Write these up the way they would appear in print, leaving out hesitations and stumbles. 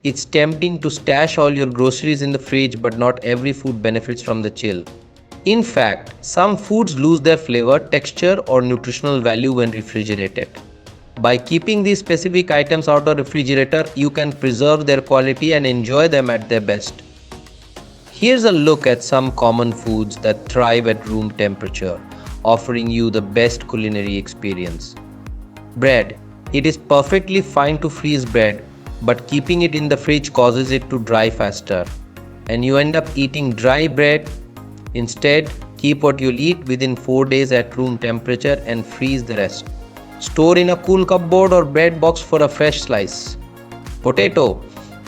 It's tempting to stash all your groceries in the fridge, but not every food benefits from the chill. In fact, some foods lose their flavor, texture, or nutritional value when refrigerated. By keeping these specific items out of the refrigerator, you can preserve their quality and enjoy them at their best. Here's a look at some common foods that thrive at room temperature, offering you the best culinary experience. Bread. It is perfectly fine to freeze bread, but keeping it in the fridge causes it to dry faster, and you end up eating dry bread. Instead, keep what you'll eat within 4 days at room temperature and freeze the rest. Store in a cool cupboard or bread box for a fresh slice. Potato.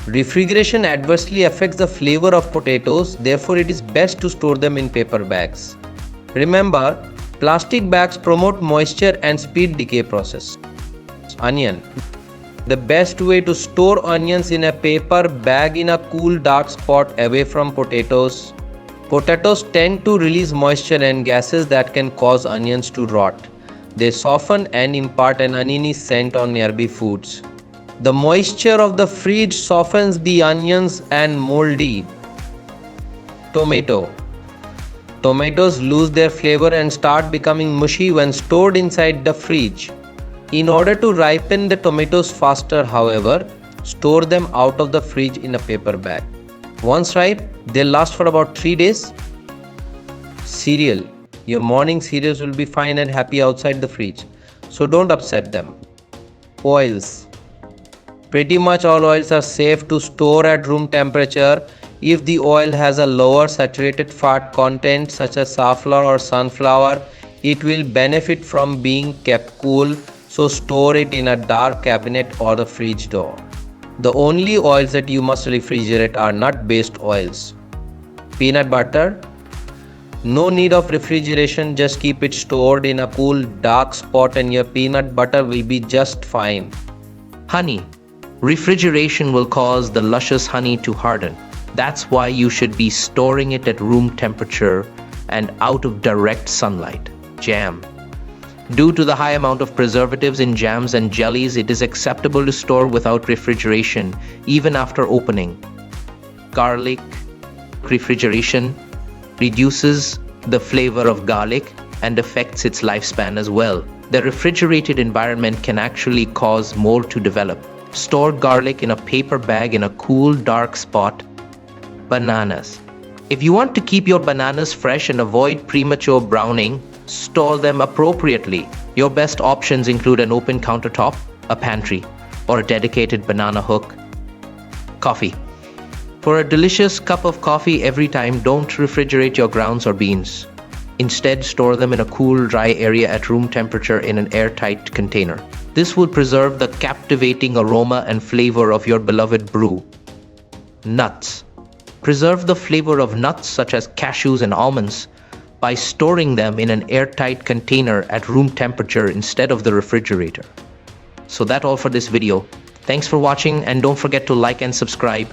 Refrigeration adversely affects the flavor of potatoes, therefore it is best to store them in paper bags. Remember, plastic bags promote moisture and speed decay process. Onion. The best way to store onions in a paper bag in a cool dark spot away from potatoes. Potatoes tend to release moisture and gases that can cause onions to rot. They soften and impart an oniony scent on nearby foods. The moisture of the fridge softens the onions and moldy. Tomato. Tomatoes lose their flavor and start becoming mushy when stored inside the fridge. In order to ripen the tomatoes faster, however, store them out of the fridge in a paper bag. Once ripe, they'll last for about 3 days. Cereal. Your morning cereals will be fine and happy outside the fridge, so don't upset them. Oils. Pretty much all oils are safe to store at room temperature if the oil has a lower saturated fat content such as safflower or sunflower. It will benefit from being kept cool, so store it in a dark cabinet or the fridge door. The only oils that you must refrigerate are nut-based oils. Peanut butter. No need of refrigeration, just keep it stored in a cool dark spot and your peanut butter will be just fine. Honey. Refrigeration will cause the luscious honey to harden. That's why you should be storing it at room temperature and out of direct sunlight. Jam. Due to the high amount of preservatives in jams and jellies, it is acceptable to store without refrigeration, even after opening. Garlic. Refrigeration reduces the flavor of garlic and affects its lifespan as well. The refrigerated environment can actually cause mold to develop. Store garlic in a paper bag in a cool, dark spot. Bananas. If you want to keep your bananas fresh and avoid premature browning, store them appropriately. Your best options include an open countertop, a pantry, or a dedicated banana hook. Coffee. For a delicious cup of coffee every time, don't refrigerate your grounds or beans. Instead, store them in a cool, dry area at room temperature in an airtight container. This will preserve the captivating aroma and flavor of your beloved brew. Nuts. Preserve the flavor of nuts such as cashews and almonds by storing them in an airtight container at room temperature instead of the refrigerator. So that's all for this video. Thanks for watching and don't forget to like and subscribe.